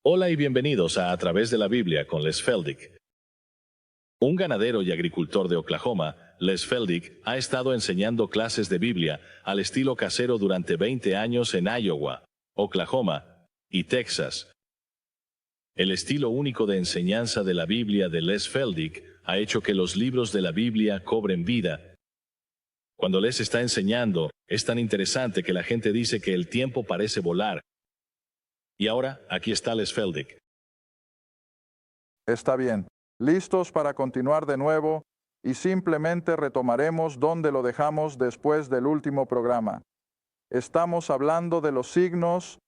Hola y bienvenidos a Través de la Biblia con Les Feldick. Un ganadero y agricultor de Oklahoma, Les Feldick, ha estado enseñando clases de Biblia al estilo casero durante 20 años en Iowa, Oklahoma y Texas. El estilo único de enseñanza de la Biblia de Les Feldick ha hecho que los libros de la Biblia cobren vida. Cuando Les está enseñando, es tan interesante que la gente dice que el tiempo parece volar. Y ahora, aquí está Les Feldick. Está bien. ¿Listos para continuar de nuevo? Y simplemente retomaremos donde lo dejamos después del último programa. Estamos hablando de los signos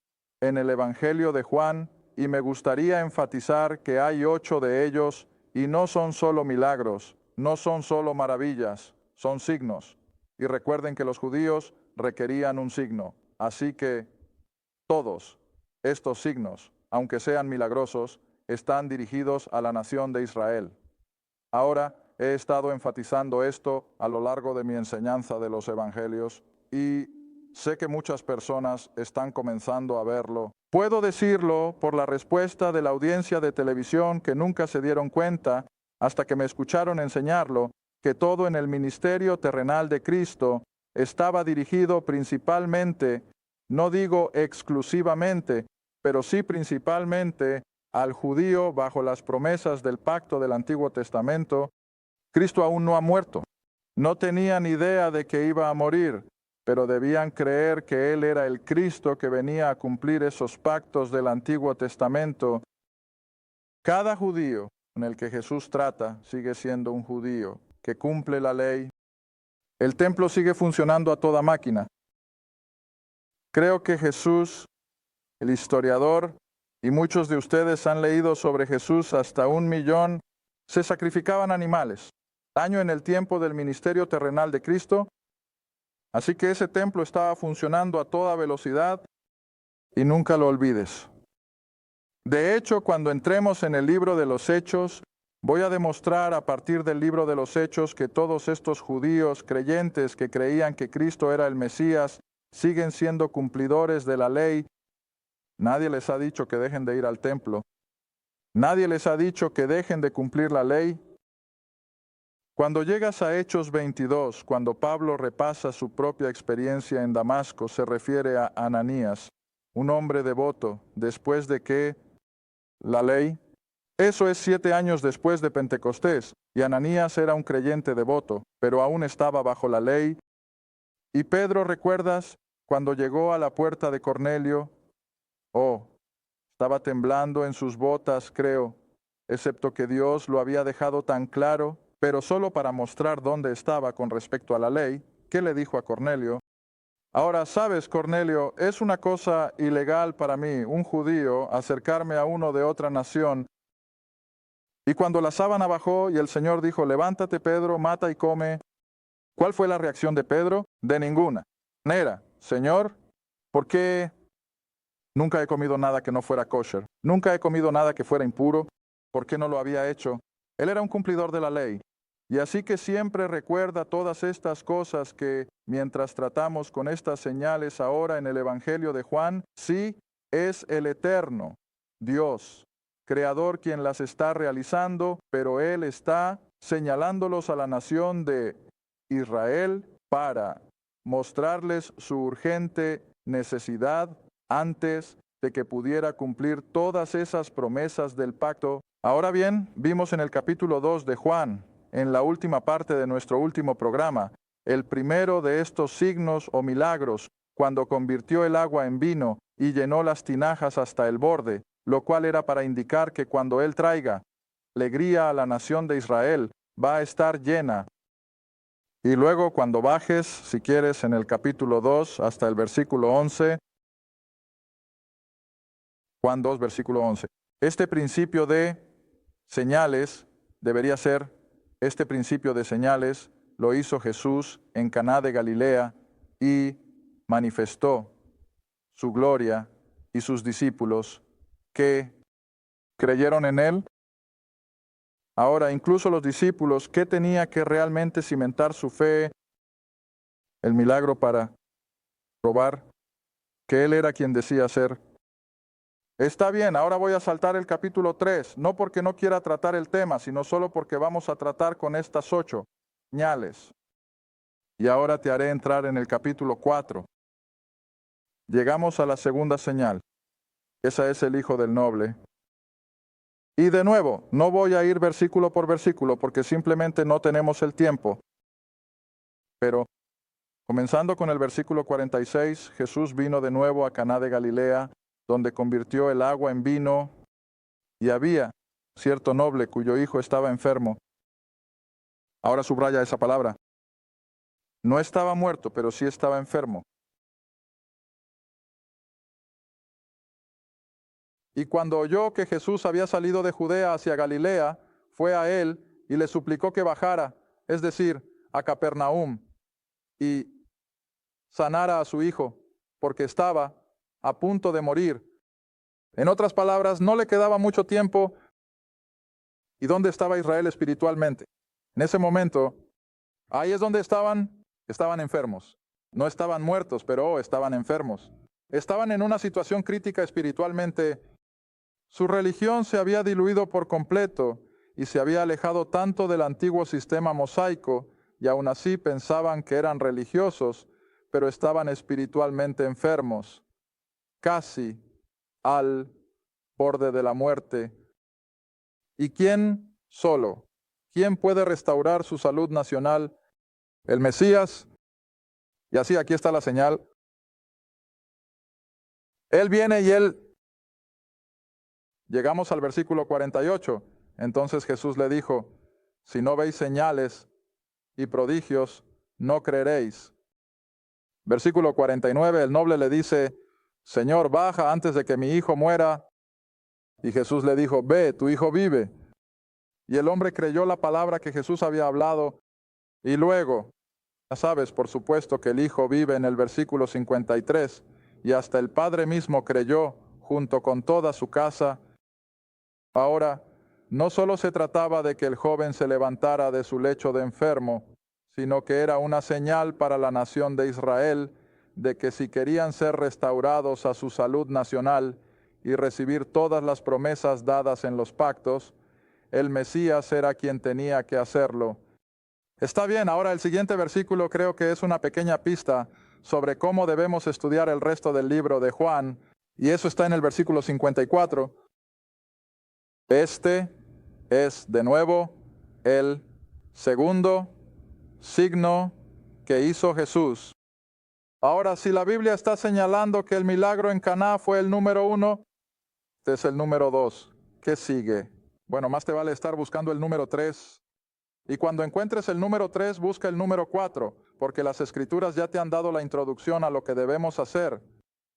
en el Evangelio de Juan y me gustaría enfatizar que hay 8 de ellos y no son solo milagros, no son solo maravillas, son signos. Y recuerden que los judíos requerían un signo. Así que todos estos signos, aunque sean milagrosos, están dirigidos a la nación de Israel. Ahora he estado enfatizando esto a lo largo de mi enseñanza de los evangelios y sé que muchas personas están comenzando a verlo. Puedo decirlo por la respuesta de la audiencia de televisión que nunca se dieron cuenta, hasta que me escucharon enseñarlo, que todo en el ministerio terrenal de Cristo estaba dirigido principalmente, no digo exclusivamente, pero sí principalmente al judío bajo las promesas del pacto del Antiguo Testamento. Cristo aún no ha muerto. No tenían idea de que iba a morir, pero debían creer que Él era el Cristo que venía a cumplir esos pactos del Antiguo Testamento. Cada judío con el que Jesús trata sigue siendo un judío que cumple la ley. El templo sigue funcionando a toda máquina. Creo que Jesús, el historiador, y muchos de ustedes han leído sobre Jesús, hasta 1,000,000 se sacrificaban animales. Año en el tiempo del ministerio terrenal de Cristo. Así que ese templo estaba funcionando a toda velocidad y nunca lo olvides. De hecho, cuando entremos en el libro de los Hechos, voy a demostrar a partir del libro de los Hechos que todos estos judíos creyentes que creían que Cristo era el Mesías siguen siendo cumplidores de la ley. Nadie les ha dicho que dejen de ir al templo. Nadie les ha dicho que dejen de cumplir la ley. Cuando llegas a Hechos 22, cuando Pablo repasa su propia experiencia en Damasco, se refiere a Ananías, un hombre devoto, después de que la ley, eso es 7 años después de Pentecostés, y Ananías era un creyente devoto, pero aún estaba bajo la ley. Y Pedro, ¿recuerdas? Cuando llegó a la puerta de Cornelio, estaba temblando en sus botas, creo, excepto que Dios lo había dejado tan claro, pero solo para mostrar dónde estaba con respecto a la ley. ¿Qué le dijo a Cornelio? Ahora, sabes, Cornelio, es una cosa ilegal para mí, un judío, acercarme a uno de otra nación. Y cuando la sábana bajó y el Señor dijo, levántate, Pedro, mata y come, ¿cuál fue la reacción de Pedro? De ninguna manera. Señor, ¿por qué? Nunca he comido nada que no fuera kosher. Nunca he comido nada que fuera impuro. ¿Por qué no lo había hecho? Él era un cumplidor de la ley. Y así que siempre recuerda todas estas cosas que, mientras tratamos con estas señales ahora en el Evangelio de Juan, sí es el eterno Dios, Creador, quien las está realizando, pero Él está señalándolos a la nación de Israel para mostrarles su urgente necesidad antes de que pudiera cumplir todas esas promesas del pacto. Ahora bien, vimos en el capítulo 2 de Juan, en la última parte de nuestro último programa, el primero de estos signos o milagros, cuando convirtió el agua en vino y llenó las tinajas hasta el borde, lo cual era para indicar que cuando Él traiga alegría a la nación de Israel, va a estar llena. Y luego cuando bajes, si quieres, en el capítulo 2 hasta el versículo 11, Juan 2, versículo 11. Este principio de señales debería ser, este principio de señales lo hizo Jesús en Caná de Galilea y manifestó su gloria y sus discípulos que creyeron en Él. Ahora, incluso los discípulos, ¿qué tenía que realmente cimentar su fe? El milagro para probar que Él era quien decía ser. Está bien, ahora voy a saltar el capítulo 3, no porque no quiera tratar el tema, sino solo porque vamos a tratar con estas 8 señales. Y ahora te haré entrar en el capítulo 4. Llegamos a la segunda señal. Esa es el hijo del noble. Y de nuevo, no voy a ir versículo por versículo porque simplemente no tenemos el tiempo. Pero, comenzando con el versículo 46, Jesús vino de nuevo a Caná de Galilea, donde convirtió el agua en vino, y había cierto noble cuyo hijo estaba enfermo. Ahora subraya esa palabra. No estaba muerto, pero sí estaba enfermo. Y cuando oyó que Jesús había salido de Judea hacia Galilea, fue a él y le suplicó que bajara, es decir, a Capernaum, y sanara a su hijo, porque estaba a punto de morir. En otras palabras, no le quedaba mucho tiempo. ¿Y dónde estaba Israel espiritualmente? En ese momento, ahí es donde estaban enfermos. No estaban muertos, pero estaban enfermos. Estaban en una situación crítica espiritualmente. Su religión se había diluido por completo y se había alejado tanto del antiguo sistema mosaico, y aún así pensaban que eran religiosos, pero estaban espiritualmente enfermos, casi al borde de la muerte. ¿Y quién solo? ¿Quién puede restaurar su salud nacional? El Mesías. Y así, aquí está la señal. Él viene y llegamos al versículo 48. Entonces Jesús le dijo, si no veis señales y prodigios, no creeréis. Versículo 49, el noble le dice, Señor, baja antes de que mi hijo muera. Y Jesús le dijo, ve, tu hijo vive. Y el hombre creyó la palabra que Jesús había hablado. Y luego, ya sabes, por supuesto, que el hijo vive en el versículo 53. Y hasta el padre mismo creyó, junto con toda su casa. Ahora, no solo se trataba de que el joven se levantara de su lecho de enfermo, sino que era una señal para la nación de Israel de que si querían ser restaurados a su salud nacional y recibir todas las promesas dadas en los pactos, el Mesías era quien tenía que hacerlo. Está bien, ahora el siguiente versículo creo que es una pequeña pista sobre cómo debemos estudiar el resto del libro de Juan, y eso está en el versículo 54. Este es de nuevo el segundo signo que hizo Jesús. Ahora, si la Biblia está señalando que el milagro en Caná fue el número 1, este es el número 2. ¿Qué sigue? Bueno, más te vale estar buscando el número 3. Y cuando encuentres el número 3, busca el número 4, porque las Escrituras ya te han dado la introducción a lo que debemos hacer.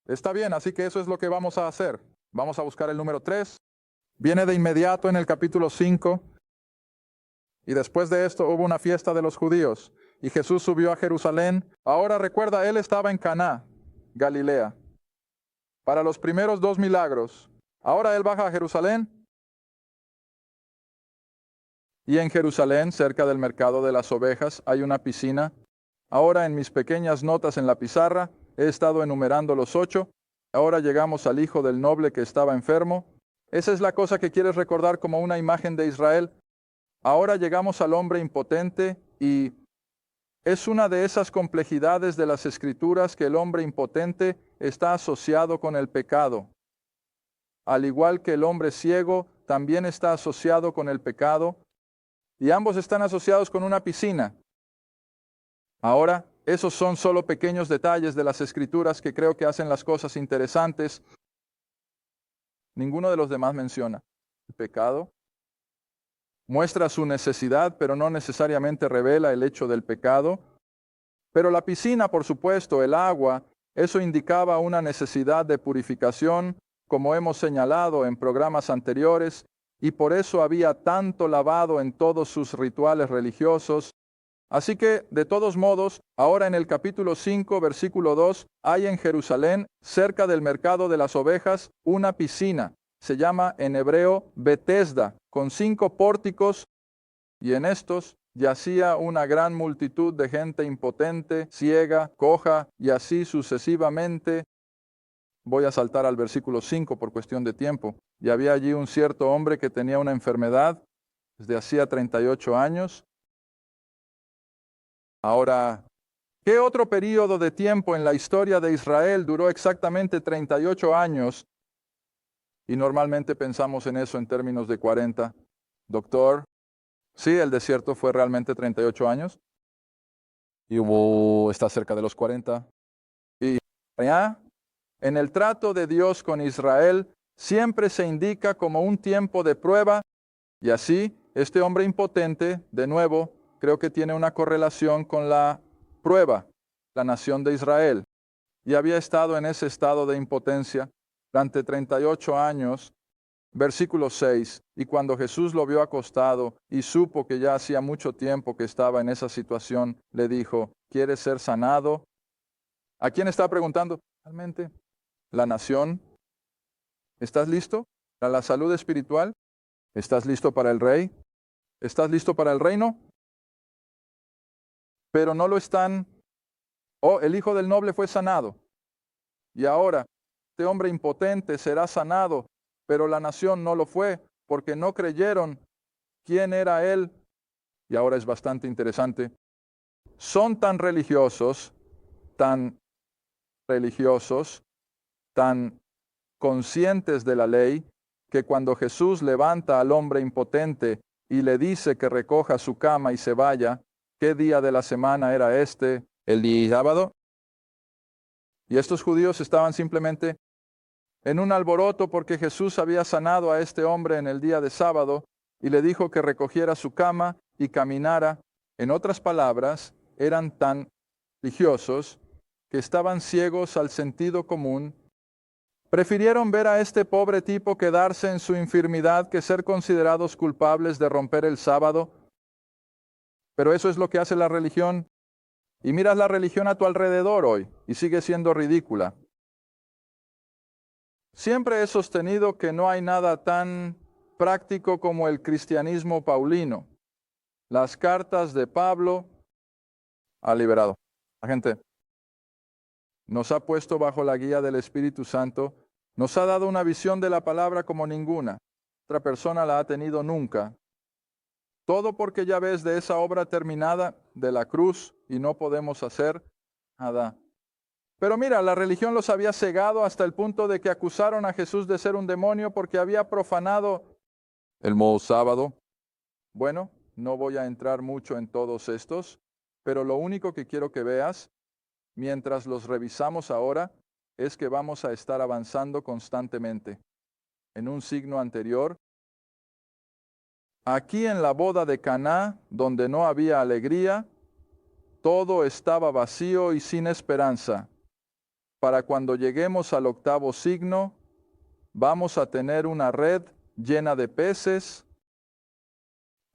Está bien, así que eso es lo que vamos a hacer. Vamos a buscar el número 3. Viene de inmediato en el capítulo 5. Y después de esto hubo una fiesta de los judíos, y Jesús subió a Jerusalén. Ahora recuerda, él estaba en Caná, Galilea, para los primeros 2 milagros. Ahora él baja a Jerusalén. Y en Jerusalén, cerca del mercado de las ovejas, hay una piscina. Ahora en mis pequeñas notas en la pizarra he estado enumerando los 8. Ahora llegamos al hijo del noble que estaba enfermo. Esa es la cosa que quieres recordar como una imagen de Israel. Ahora llegamos al hombre impotente, y es una de esas complejidades de las Escrituras que el hombre impotente está asociado con el pecado. Al igual que el hombre ciego también está asociado con el pecado, y ambos están asociados con una piscina. Ahora, esos son solo pequeños detalles de las Escrituras que creo que hacen las cosas interesantes. Ninguno de los demás menciona el pecado. Muestra su necesidad, pero no necesariamente revela el hecho del pecado. Pero la piscina, por supuesto, el agua, eso indicaba una necesidad de purificación, como hemos señalado en programas anteriores, y por eso había tanto lavado en todos sus rituales religiosos. Así que, de todos modos, ahora en el capítulo 5, versículo 2, hay en Jerusalén, cerca del mercado de las ovejas, una piscina. Se llama en hebreo Betesda, con 5 pórticos, y en estos yacía una gran multitud de gente impotente, ciega, coja, y así sucesivamente. Voy a saltar al versículo 5 por cuestión de tiempo. Y había allí un cierto hombre que tenía una enfermedad desde hacía 38 años. Ahora, ¿qué otro período de tiempo en la historia de Israel duró exactamente 38 años? Y normalmente pensamos en eso en términos de 40. Doctor, sí, el desierto fue realmente 38 años. Y está cerca de los 40. Y ya, en el trato de Dios con Israel, siempre se indica como un tiempo de prueba. Y así, este hombre impotente, de nuevo, creo que tiene una correlación con la prueba, la nación de Israel. Y había estado en ese estado de impotencia durante 38 años. Versículo 6, y cuando Jesús lo vio acostado y supo que ya hacía mucho tiempo que estaba en esa situación, le dijo, ¿quieres ser sanado? ¿A quién está preguntando? Realmente, la nación. ¿Estás listo para la salud espiritual? ¿Estás listo para el rey? ¿Estás listo para el reino? Pero no lo están. Oh, el hijo del noble fue sanado. Y ahora, este hombre impotente será sanado, pero la nación no lo fue, porque no creyeron quién era él. Y ahora es bastante interesante. Son tan religiosos, tan conscientes de la ley, que cuando Jesús levanta al hombre impotente y le dice que recoja su cama y se vaya, ¿qué día de la semana era este? El día sábado. Y estos judíos estaban simplemente en un alboroto porque Jesús había sanado a este hombre en el día de sábado y le dijo que recogiera su cama y caminara. En otras palabras, eran tan religiosos que estaban ciegos al sentido común. Prefirieron ver a este pobre tipo quedarse en su infirmidad que ser considerados culpables de romper el sábado. Pero eso es lo que hace la religión. Y miras la religión a tu alrededor hoy y sigue siendo ridícula. Siempre he sostenido que no hay nada tan práctico como el cristianismo paulino. Las cartas de Pablo ha liberado. La gente nos ha puesto bajo la guía del Espíritu Santo, nos ha dado una visión de la palabra como ninguna otra persona la ha tenido nunca. Todo porque ya ves de esa obra terminada de la cruz y no podemos hacer nada. Pero mira, la religión los había cegado hasta el punto de que acusaron a Jesús de ser un demonio porque había profanado el modo sábado. Bueno, no voy a entrar mucho en todos estos, pero lo único que quiero que veas, mientras los revisamos ahora, es que vamos a estar avanzando constantemente. En un signo anterior, aquí en la boda de Caná, donde no había alegría, todo estaba vacío y sin esperanza. Para cuando lleguemos al octavo signo, vamos a tener una red llena de peces,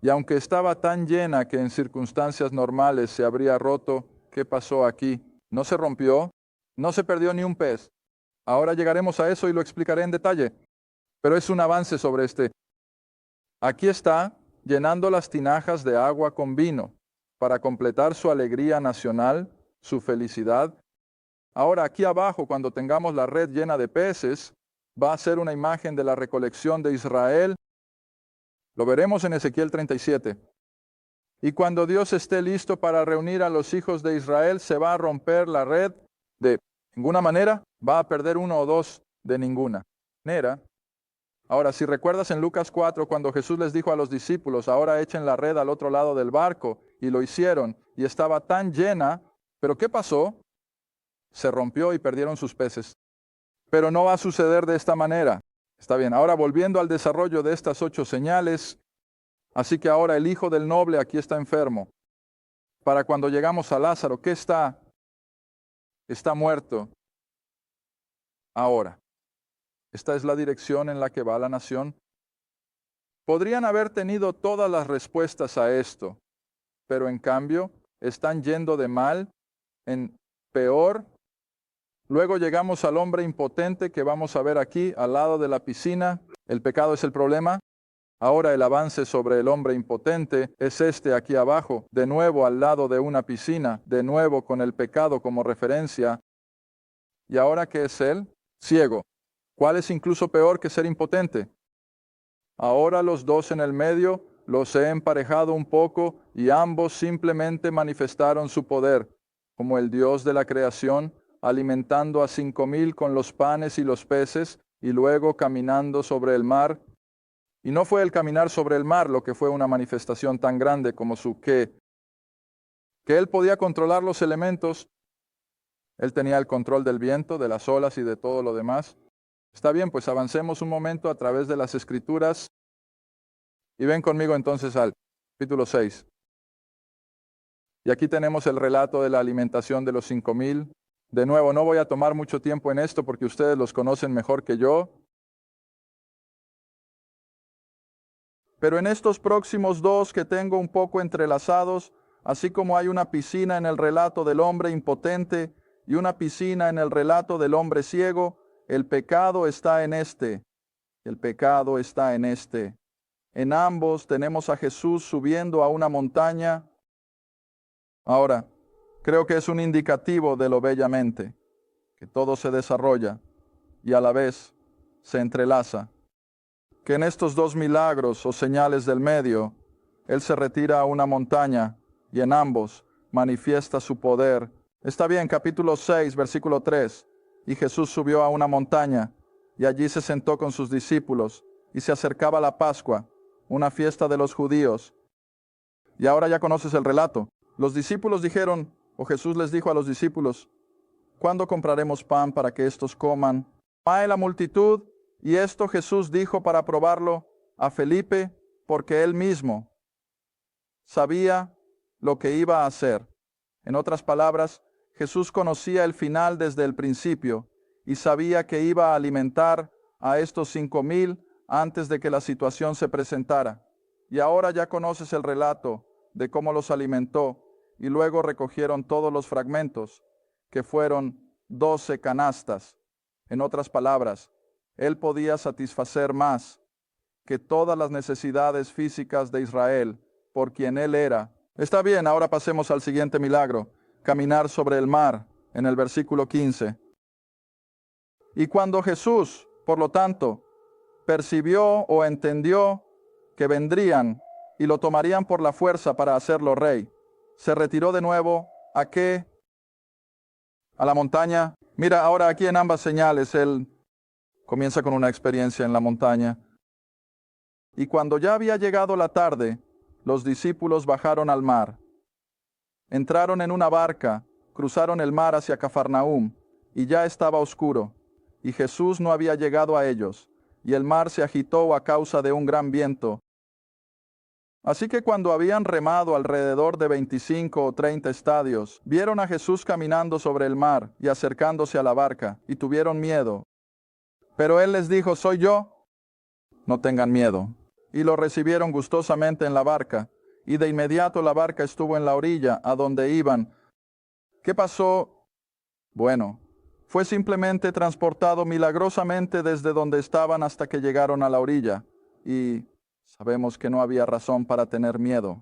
y aunque estaba tan llena que en circunstancias normales se habría roto, ¿qué pasó aquí? No se rompió, no se perdió ni un pez. Ahora llegaremos a eso y lo explicaré en detalle, pero es un avance sobre este. Aquí está, llenando las tinajas de agua con vino, para completar su alegría nacional, su felicidad. Ahora aquí abajo, cuando tengamos la red llena de peces, va a ser una imagen de la recolección de Israel. Lo veremos en Ezequiel 37. Y cuando Dios esté listo para reunir a los hijos de Israel, se va a romper la red de ninguna manera, va a perder uno o dos de ninguna manera. Ahora, si recuerdas en Lucas 4, cuando Jesús les dijo a los discípulos, ahora echen la red al otro lado del barco, y lo hicieron, y estaba tan llena, pero ¿qué pasó? Se rompió y perdieron sus peces. Pero no va a suceder de esta manera. Está bien, ahora volviendo al desarrollo de estas 8 señales, así que ahora el hijo del noble aquí está enfermo. Para cuando llegamos a Lázaro, ¿qué está? Está muerto. Ahora, esta es la dirección en la que va la nación. Podrían haber tenido todas las respuestas a esto, pero en cambio están yendo de mal en peor. Luego llegamos al hombre impotente que vamos a ver aquí al lado de la piscina. El pecado es el problema. Ahora el avance sobre el hombre impotente es este aquí abajo, de nuevo al lado de una piscina, de nuevo con el pecado como referencia. ¿Y ahora qué es él? ciego. ¿Cuál es incluso peor que ser impotente? Ahora los dos en el medio los he emparejado un poco y ambos simplemente manifestaron su poder, como el Dios de la creación, alimentando a 5,000 con los panes y los peces y luego caminando sobre el mar. Y no fue el caminar sobre el mar lo que fue una manifestación tan grande como que él podía controlar los elementos. Él tenía el control del viento, de las olas y de todo lo demás. Está bien, pues avancemos un momento a través de las Escrituras y ven conmigo entonces al capítulo 6. Y aquí tenemos el relato de la alimentación de los 5,000. De nuevo, no voy a tomar mucho tiempo en esto porque ustedes los conocen mejor que yo. Pero en estos próximos dos que tengo un poco entrelazados, así como hay una piscina en el relato del hombre impotente y una piscina en el relato del hombre ciego, el pecado está en este. El pecado está en este. En ambos tenemos a Jesús subiendo a una montaña. Ahora, creo que es un indicativo de lo bellamente, que todo se desarrolla y a la vez se entrelaza. Que en estos dos milagros o señales del medio, Él se retira a una montaña y en ambos manifiesta su poder. Está bien, capítulo 6, versículo 3. Y Jesús subió a una montaña y allí se sentó con sus discípulos y se acercaba la Pascua, una fiesta de los judíos. Y ahora ya conoces el relato. Los discípulos dijeron, o Jesús les dijo a los discípulos, ¿cuándo compraremos pan para que estos coman? Hay la multitud, y esto Jesús dijo para probarlo a Felipe, porque él mismo sabía lo que iba a hacer. En otras palabras, Jesús conocía el final desde el principio y sabía que iba a alimentar a estos 5,000 antes de que la situación se presentara. Y ahora ya conoces el relato de cómo los alimentó y luego recogieron todos los fragmentos, que fueron 12 canastas. En otras palabras, Él podía satisfacer más que todas las necesidades físicas de Israel, por quien Él era. Está bien, ahora pasemos al siguiente milagro, caminar sobre el mar, en el versículo 15. Y cuando Jesús, por lo tanto, percibió o entendió que vendrían y lo tomarían por la fuerza para hacerlo rey, se retiró de nuevo, ¿a qué? A la montaña. Mira, ahora aquí en ambas señales, Él comienza con una experiencia en la montaña. Y cuando ya había llegado la tarde, los discípulos bajaron al mar. Entraron en una barca, cruzaron el mar hacia Cafarnaúm, y ya estaba oscuro, y Jesús no había llegado a ellos, y el mar se agitó a causa de un gran viento. Así que cuando habían remado alrededor de 25 o 30 estadios, vieron a Jesús caminando sobre el mar y acercándose a la barca, y tuvieron miedo. Pero Él les dijo, «¿Soy yo? No tengan miedo». Y lo recibieron gustosamente en la barca, y de inmediato la barca estuvo en la orilla, a donde iban. ¿Qué pasó? Bueno, fue simplemente transportado milagrosamente desde donde estaban hasta que llegaron a la orilla, y sabemos que no había razón para tener miedo.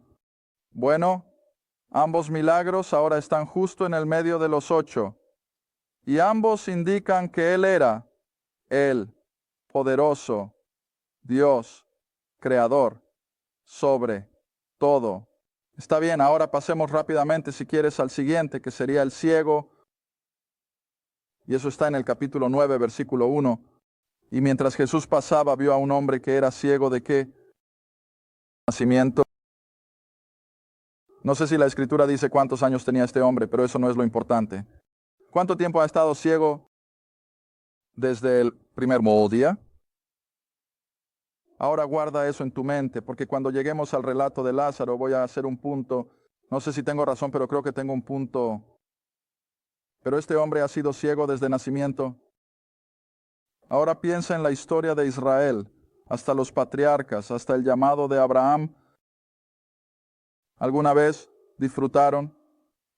Bueno, ambos milagros ahora están justo en el medio de los 8, y ambos indican que Él era el poderoso Dios, creador, sobre todo. Está bien, ahora pasemos rápidamente, si quieres, al siguiente, que sería el ciego. Y eso está en el capítulo 9, versículo 1. Y mientras Jesús pasaba, vio a un hombre que era ciego ¿de qué? Nacimiento. No sé si la Escritura dice cuántos años tenía este hombre, pero eso no es lo importante. ¿Cuánto tiempo ha estado ciego? Desde el primer día. Ahora guarda eso en tu mente, porque cuando lleguemos al relato de Lázaro voy a hacer un punto. No sé si tengo razón, pero creo que tengo un punto. Pero este hombre ha sido ciego desde nacimiento. Ahora piensa en la historia de Israel, hasta los patriarcas, hasta el llamado de Abraham. ¿Alguna vez disfrutaron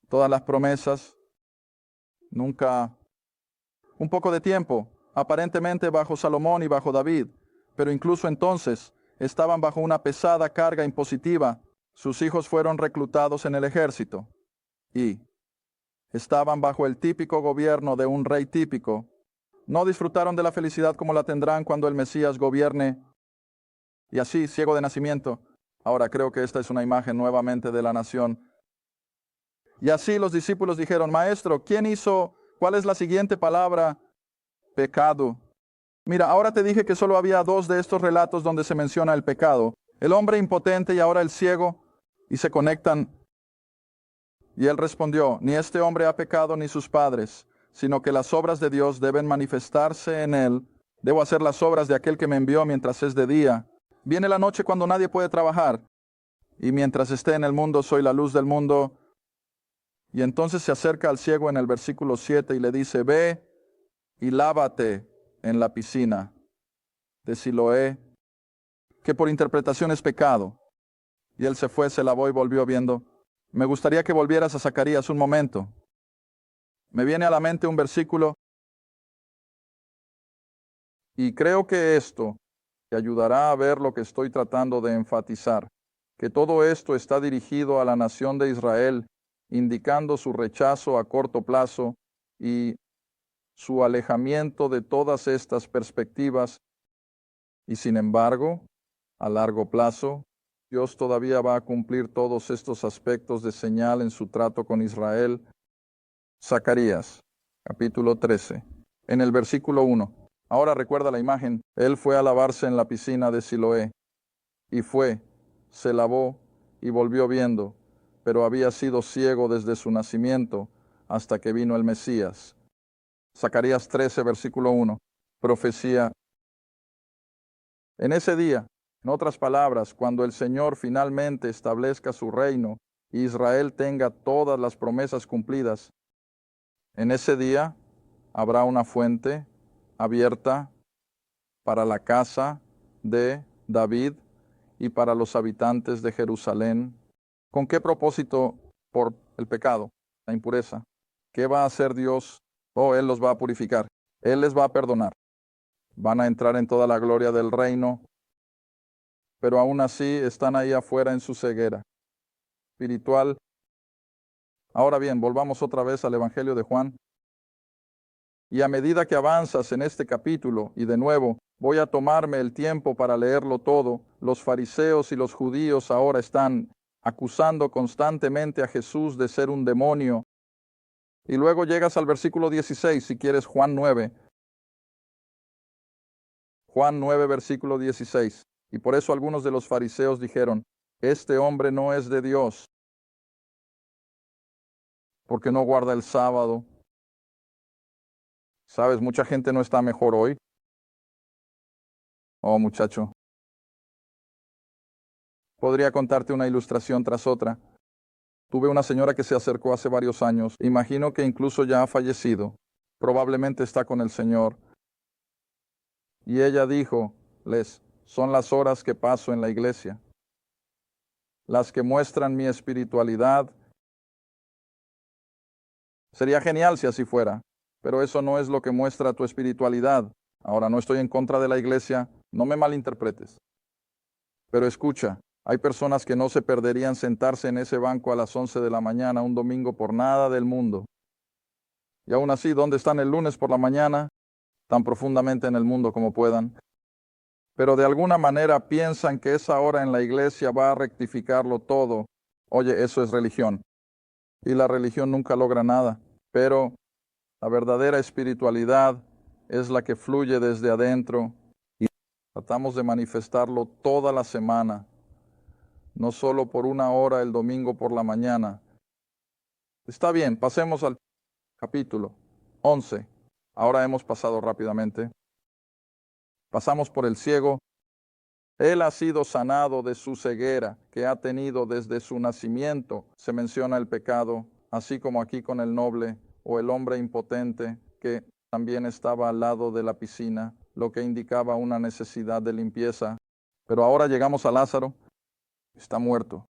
todas las promesas? Nunca. Un poco de tiempo, aparentemente bajo Salomón y bajo David. Pero incluso entonces estaban bajo una pesada carga impositiva. Sus hijos fueron reclutados en el ejército y estaban bajo el típico gobierno de un rey típico. No disfrutaron de la felicidad como la tendrán cuando el Mesías gobierne. Y así, ciego de nacimiento. Ahora creo que esta es una imagen nuevamente de la nación. Y así los discípulos dijeron, Maestro, ¿cuál es la siguiente palabra? Pecado. Mira, ahora te dije que solo había 2 de estos relatos donde se menciona el pecado. El hombre impotente y ahora el ciego. Y se conectan. Y él respondió, ni este hombre ha pecado ni sus padres, sino que las obras de Dios deben manifestarse en él. Debo hacer las obras de aquel que me envió mientras es de día. Viene la noche cuando nadie puede trabajar. Y mientras esté en el mundo soy la luz del mundo. Y entonces se acerca al ciego en el versículo 7 y le dice, ve y lávate en la piscina de Siloé, que por interpretación es pecado. Y él se fue, se lavó y volvió viendo. Me gustaría que volvieras a Zacarías un momento. Me viene a la mente un versículo y creo que esto te ayudará a ver lo que estoy tratando de enfatizar, que todo esto está dirigido a la nación de Israel, indicando su rechazo a corto plazo y su alejamiento de todas estas perspectivas. Y sin embargo, a largo plazo, Dios todavía va a cumplir todos estos aspectos de señal en su trato con Israel. Zacarías, capítulo 13, en el versículo 1. Ahora recuerda la imagen. Él fue a lavarse en la piscina de Siloé, y fue, se lavó y volvió viendo, pero había sido ciego desde su nacimiento hasta que vino el Mesías. Zacarías 13, versículo 1. Profecía. En ese día, en otras palabras, cuando el Señor finalmente establezca su reino y Israel tenga todas las promesas cumplidas, en ese día habrá una fuente abierta para la casa de David y para los habitantes de Jerusalén. ¿Con qué propósito? Por el pecado, la impureza. ¿Qué va a hacer Dios? Él los va a purificar. Él les va a perdonar. Van a entrar en toda la gloria del reino, pero aún así están ahí afuera en su ceguera espiritual. Ahora bien, volvamos otra vez al Evangelio de Juan. Y a medida que avanzas en este capítulo, y de nuevo, voy a tomarme el tiempo para leerlo todo, los fariseos y los judíos ahora están acusando constantemente a Jesús de ser un demonio. Y luego llegas al versículo 16, si quieres, Juan 9. Juan 9, versículo 16. Y por eso algunos de los fariseos dijeron, este hombre no es de Dios, porque no guarda el sábado. Sabes, mucha gente no está mejor hoy. Oh, muchacho. Podría contarte una ilustración tras otra. Tuve una señora que se acercó hace varios años. Imagino que incluso ya ha fallecido. Probablemente está con el Señor. Y ella dijo, son las horas que paso en la iglesia, las que muestran mi espiritualidad. Sería genial si así fuera, pero eso no es lo que muestra tu espiritualidad. Ahora, no estoy en contra de la iglesia, no me malinterpretes. Pero escucha, hay personas que no se perderían sentarse en ese banco a las 11 de la mañana un domingo por nada del mundo. Y aún así, ¿dónde están el lunes por la mañana? Tan profundamente en el mundo como puedan. Pero de alguna manera piensan que esa hora en la iglesia va a rectificarlo todo. Oye, eso es religión. Y la religión nunca logra nada. Pero la verdadera espiritualidad es la que fluye desde adentro y tratamos de manifestarlo toda la semana, no solo por una hora el domingo por la mañana. Está bien, pasemos al capítulo 11. Ahora hemos pasado rápidamente. Pasamos por el ciego. Él ha sido sanado de su ceguera que ha tenido desde su nacimiento. Se menciona el pecado, así como aquí con el noble o el hombre impotente que también estaba al lado de la piscina, lo que indicaba una necesidad de limpieza. Pero ahora llegamos a Lázaro. Está muerto.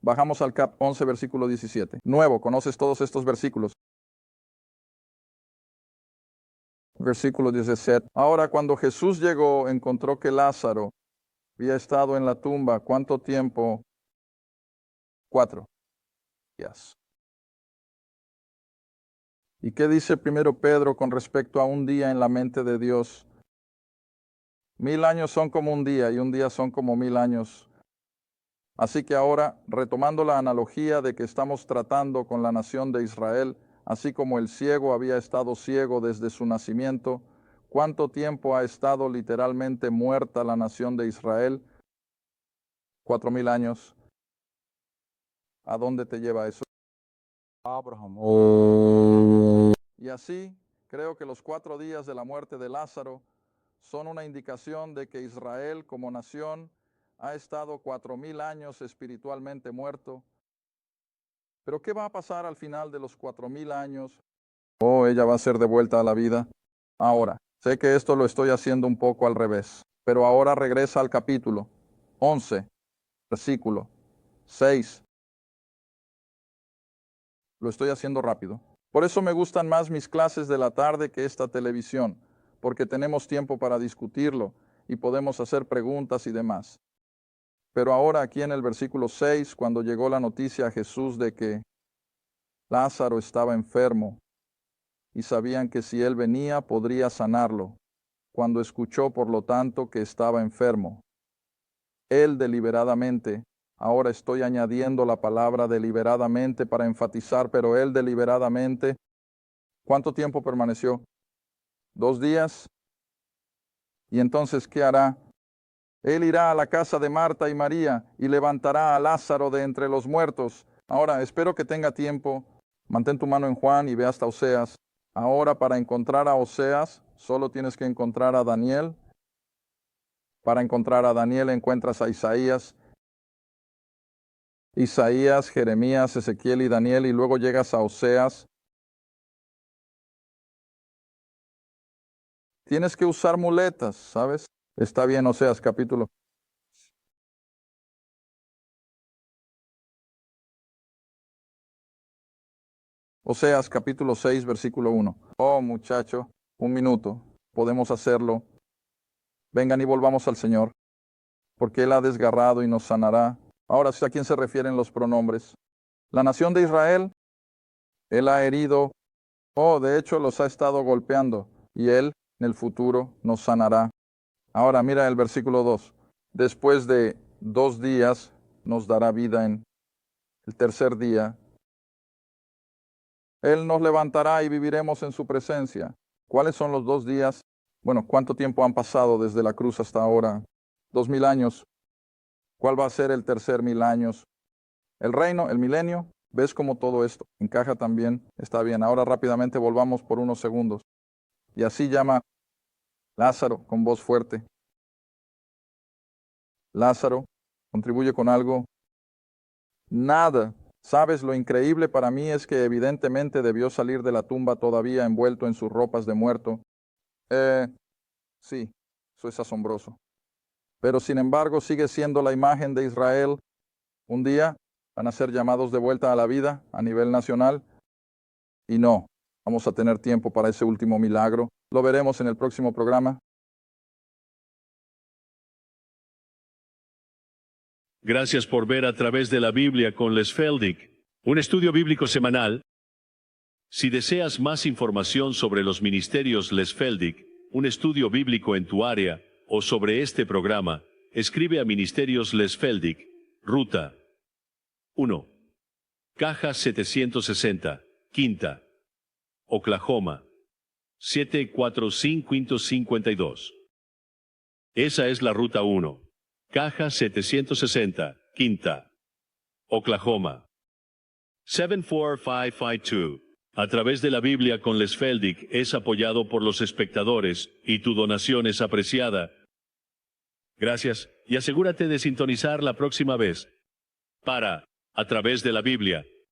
Bajamos al cap 11, versículo 17. Nuevo, conoces todos estos versículos. Versículo 17. Ahora, cuando Jesús llegó, encontró que Lázaro había estado en la tumba. ¿Cuánto tiempo? 4 días. ¿Y qué dice primero Pedro con respecto a un día en la mente de Dios? 1000 años son como un día y un día son como 1000 años. Así que ahora, retomando la analogía de que estamos tratando con la nación de Israel, así como el ciego había estado ciego desde su nacimiento, ¿cuánto tiempo ha estado literalmente muerta la nación de Israel? 4000 años. ¿A dónde te lleva eso? Abraham. Y así, creo que los 4 días de la muerte de Lázaro son una indicación de que Israel como nación ha estado 4000 años espiritualmente muerto. Pero ¿qué va a pasar al final de los 4000 años? Oh, ella va a ser devuelta a la vida. Ahora, sé que esto lo estoy haciendo un poco al revés, pero ahora regresa al capítulo 11, versículo 6. Lo estoy haciendo rápido. Por eso me gustan más mis clases de la tarde que esta televisión, porque tenemos tiempo para discutirlo y podemos hacer preguntas y demás. Pero ahora aquí en el versículo 6, cuando llegó la noticia a Jesús de que Lázaro estaba enfermo y sabían que si él venía podría sanarlo, cuando escuchó por lo tanto que estaba enfermo, él deliberadamente, ahora estoy añadiendo la palabra deliberadamente para enfatizar, pero él deliberadamente, ¿cuánto tiempo permaneció? 2 días. ¿Y entonces qué hará? Él irá a la casa de Marta y María y levantará a Lázaro de entre los muertos. Ahora, espero que tenga tiempo. Mantén tu mano en Juan y ve hasta Oseas. Ahora, para encontrar a Oseas, solo tienes que encontrar a Daniel. Para encontrar a Daniel encuentras a Isaías. Isaías, Jeremías, Ezequiel y Daniel, y luego llegas a Oseas. Tienes que usar muletas, ¿sabes? Está bien, Oseas, capítulo. Oseas, capítulo 6, versículo 1. Oh, muchacho, 1 minuto. Podemos hacerlo. Vengan y volvamos al Señor, porque Él ha desgarrado y nos sanará. Ahora, ¿a quién se refieren los pronombres? La nación de Israel, Él ha herido. Oh, de hecho, los ha estado golpeando, y Él, en el futuro, nos sanará. Ahora, mira el versículo 2. Después de 2 días, nos dará vida en el tercer día. Él nos levantará y viviremos en su presencia. ¿Cuáles son los 2 días? Bueno, ¿cuánto tiempo han pasado desde la cruz hasta ahora? 2000 años. ¿Cuál va a ser el tercer 1000 años? El reino, el milenio. ¿Ves cómo todo esto encaja también? Está bien. Ahora rápidamente volvamos por unos segundos. Y así llama Lázaro con voz fuerte. Lázaro, contribuye con algo. Nada. ¿Sabes? Lo increíble para mí es que evidentemente debió salir de la tumba todavía envuelto en sus ropas de muerto. Sí, eso es asombroso. Pero sin embargo sigue siendo la imagen de Israel. Un día van a ser llamados de vuelta a la vida a nivel nacional. Y no, vamos a tener tiempo para ese último milagro. Lo veremos en el próximo programa. Gracias por ver A Través de la Biblia con Les Feldick, un estudio bíblico semanal. Si deseas más información sobre los ministerios Les Feldick, un estudio bíblico en tu área, o sobre este programa, escribe a Ministerios Les Feldick, Ruta 1, Caja 760, Quinta, Oklahoma 74552. Esa es la Ruta 1, Caja 760, Quinta, Oklahoma 74552. A Través de la Biblia con Les Feldick es apoyado por los espectadores y tu donación es apreciada. Gracias y asegúrate de sintonizar la próxima vez para A Través de la Biblia